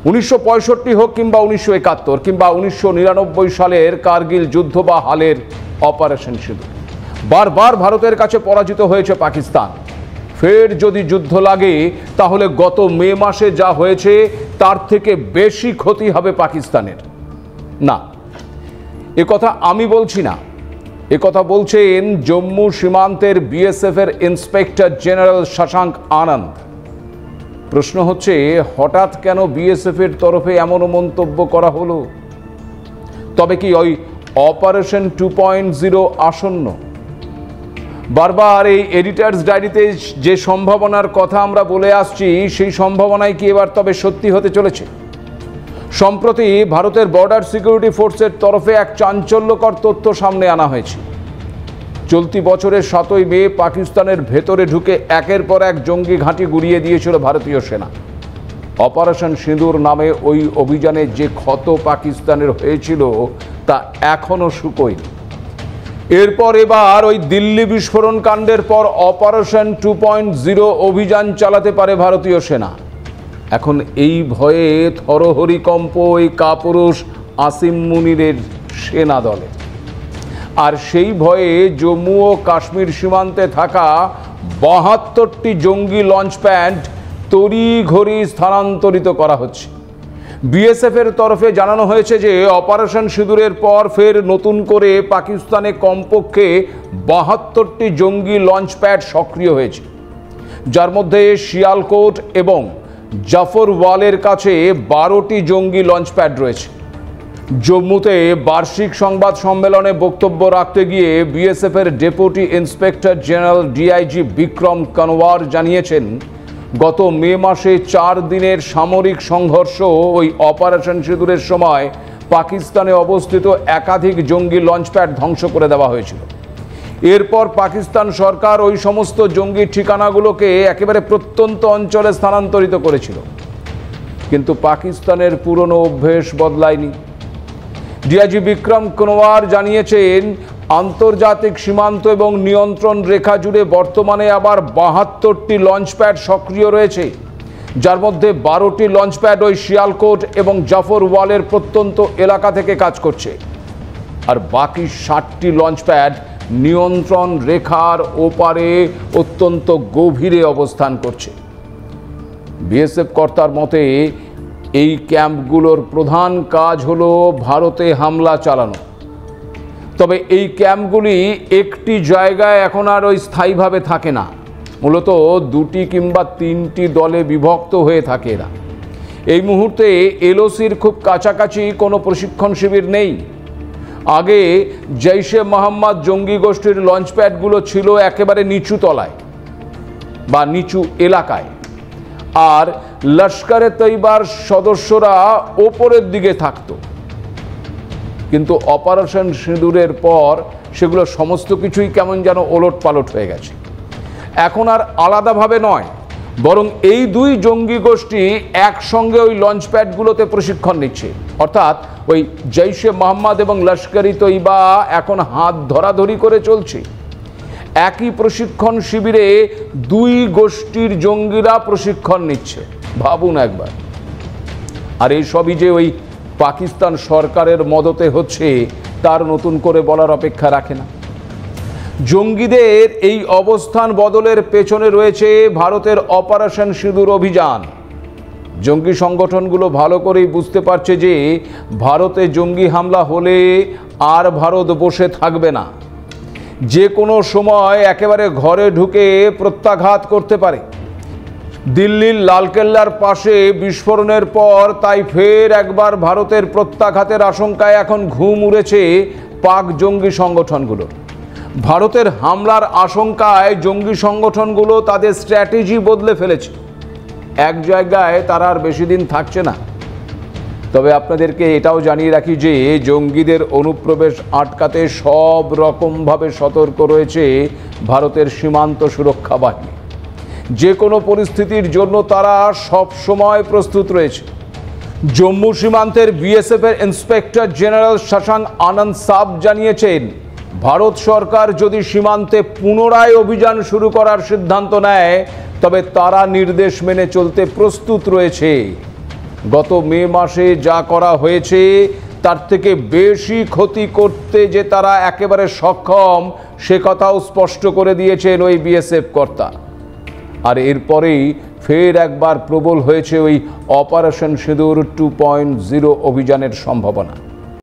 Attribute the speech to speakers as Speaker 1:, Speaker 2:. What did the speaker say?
Speaker 1: 1965 হোক কিংবা 1971 কিংবা 1999 সালের কার্গিল যুদ্ধ বা হালের অপারেশন সিঁদুর, বারবার ভারতের কাছে পরাজিত হয়েছে পাকিস্তান। ফের যদি যুদ্ধ লাগে তাহলে গত মে মাসে যা হয়েছে তার থেকে বেশি ক্ষতি হবে পাকিস্তানের। না, এ কথা আমি বলছি না, এ কথা বলছেন জম্মু সীমান্তের বিএসএফ এর ইন্সপেক্টর জেনারেল শশাঙ্ক আনন্দ। প্রশ্ন হচ্ছে, হঠাৎ কেন বিএসএফ এর তরফে এমন মন্তব্য করা হলো? তবে কি ওই অপারেশন 2.0 আসন্ন? বারবার এই এডিটরস ডায়েরিতে যে সম্ভাবনার কথা আমরা বলে আসছি, সেই সম্ভাবনাই কি এবার তবে সত্যি হতে চলেছে? সম্প্রতি ভারতের বর্ডার সিকিউরিটি ফোর্সের তরফে এক চাঞ্চল্যকর তথ্য সামনে আনা হয়েছে। চলতি বছরের 7ই মে পাকিস্তানের ভেতরে ঢুকে একের পর এক জঙ্গি ঘাঁটি গুড়িয়ে দিয়েছিল ভারতীয় সেনা। অপারেশন সিঁদুর নামে ওই অভিযানে যে ক্ষত পাকিস্তানের হয়েছিল তা এখনো শুকোয়নি। এরপর এবার ওই দিল্লি বিস্ফোরণ কাণ্ডের পর অপারেশন 2.0 অভিযান চালাতে পারে ভারতীয় সেনা। এখন এই ভয়ে থরহরিকম্প ওই কাপুরুষ আসিম মুনিরের সেনা দলে। আর সেই ভয়ে জম্মু ও কাশ্মীর সীমান্তে থাকা 72টি জঙ্গি লঞ্চপ্যাড তড়িঘড়ি স্থানান্তরিত করা হচ্ছে। বিএসএফ এর তরফে জানানো হয়েছে যে অপারেশন সিঁদুরের পর ফের নতুন করে পাকিস্তানে কমপক্ষে 72টি জঙ্গি লঞ্চপ্যাড সক্রিয় হয়েছে, যার মধ্যে শিয়ালকোট এবং জাফরওয়ালের কাছে 12টি জঙ্গি লঞ্চপ্যাড রয়েছে। জম্মুতে বার্ষিক সংবাদ সম্মেলনে বক্তব্য রাখতে গিয়ে বিএসএফ এর deputy inspector general DIG Vikram Kanwar জানিয়েছেন, গত মে মাসে 4 দিনের সামরিক সংঘর্ষ ওই অপারেশন সিঁদুরের সময় পাকিস্তানে অবস্থিত একাধিক জঙ্গি লঞ্চপ্যাড ধ্বংস করে দেওয়া হয়েছিল। এরপর পাকিস্তান সরকার ওই সমস্ত জঙ্গি ঠিকানাগুলোকে একেবারে প্রত্যন্ত অঞ্চলে স্থানান্তরিত করেছিল, কিন্তু পাকিস্তানের পুরনো অভ্যেস বদলায়নি। ডিআইজি বিক্রম কানওয়ার জানিয়েছেন, আন্তর্জাতিক সীমান্ত এবং নিয়ন্ত্রণ রেখা জুড়ে বর্তমানে আবার 72টি লঞ্চপ্যাড সক্রিয় রয়েছে, যার মধ্যে 12টি লঞ্চপ্যাড ওই শিয়ালকোট এবং জাফরওয়ালের প্রত্যন্ত এলাকা থেকে কাজ করছে, আর বাকি 60টি লঞ্চপ্যাড নিয়ন্ত্রণ রেখার ওপারে অত্যন্ত গভীরে অবস্থান করছে। বিএসএফ কর্তার মতে এই ক্যাম্পগুলোর প্রধান কাজ হলো ভারতে হামলা চালানো। তবে এই ক্যাম্পগুলি একটি জায়গায় এখন আর ওই স্থায়ীভাবে থাকে না, মূলত 2টি কিংবা 3টি দলে বিভক্ত হয়ে থাকে এরা। এই মুহূর্তে এলওসির খুব কাছাকাছি কোনো প্রশিক্ষণ শিবির নেই। আগে জৈশে মোহাম্মদ জঙ্গি গোষ্ঠীর লঞ্চপ্যাডগুলো ছিল একেবারে নিচু তলায় বা নিচু এলাকায়, আর লস্করে তৈবার সদস্যরা ওপরের দিকে থাকত। কিন্তু অপারেশন সিঁদুরের পর সেগুলো সমস্ত কিছুই কেমন যেন ওলট পালট হয়ে গেছে। এখন আর আলাদাভাবে নয়, বরং এই 2 জঙ্গি গোষ্ঠী একসঙ্গে ওই লঞ্চপ্যাডগুলোতে প্রশিক্ষণ নিচ্ছে। অর্থাৎ ওই জৈশে মোহাম্মদ এবং লস্করি তৈবা এখন হাত ধরাধরি করে চলছে। একই প্রশিক্ষণ শিবিরে 2 গোষ্ঠীর জঙ্গিরা প্রশিক্ষণ নিচ্ছে, ভাবুন একবার। আর এই সবই যে ওই পাকিস্তান সরকারের মদতে হচ্ছে তার নতুন করে বলার অপেক্ষা রাখে না। জঙ্গিদের এই অবস্থান বদলের পেছনে রয়েছে ভারতের অপারেশন সিঁদুর অভিযান। জঙ্গি সংগঠনগুলো ভালো করেই বুঝতে পারছে যে ভারতে জঙ্গি হামলা হলে আর ভারত বসে থাকবে না, যে কোনো সময় একেবারে ঘরে ঢুকে প্রত্যাঘাত করতে পারে। দিল্লির লালকেল্লার পাশে বিস্ফোরণের পর তাই ফের একবার ভারতের প্রত্যাঘাতের আশঙ্কায় এখন ঘুম উড়েছে পাক জঙ্গি সংগঠনগুলোর। ভারতের হামলার আশঙ্কায় জঙ্গি সংগঠনগুলো তাদের স্ট্র্যাটেজি বদলে ফেলেছে। এক জায়গায় তারা আর বেশি দিন থাকছে না। তবে আপনাদেরকে এটাও জানিয়ে রাখি যে জঙ্গিদের অনুপ্রবেশ আটকাতে সব রকমভাবে সতর্ক রয়েছে ভারতের সীমান্ত সুরক্ষা বাহিনী। যে কোনো পরিস্থিতির জন্য তারা সব সময় প্রস্তুত রয়েছে। জম্মু সীমান্তের বিএসএফ এর ইন্সপেক্টর জেনারেল শশাঙ্ক আনন্দ সাব জানিয়েছেন, ভারত সরকার যদি সীমান্তে পুনরায় অভিযান শুরু করার সিদ্ধান্ত নেয় তবে তারা নির্দেশ মেনে চলতে প্রস্তুত রয়েছে। গত মে মাসে যা করা হয়েছে তার থেকে বেশি ক্ষতি করতে যে তারা একেবারে সক্ষম সে কথাও স্পষ্ট করে দিয়েছেন ওই বিএসএফ কর্তা। আর এরপরেই ফের একবার প্রবল হয়েছে ওই অপারেশন সিঁদুর 2.0 অভিযানের সম্ভাবনা।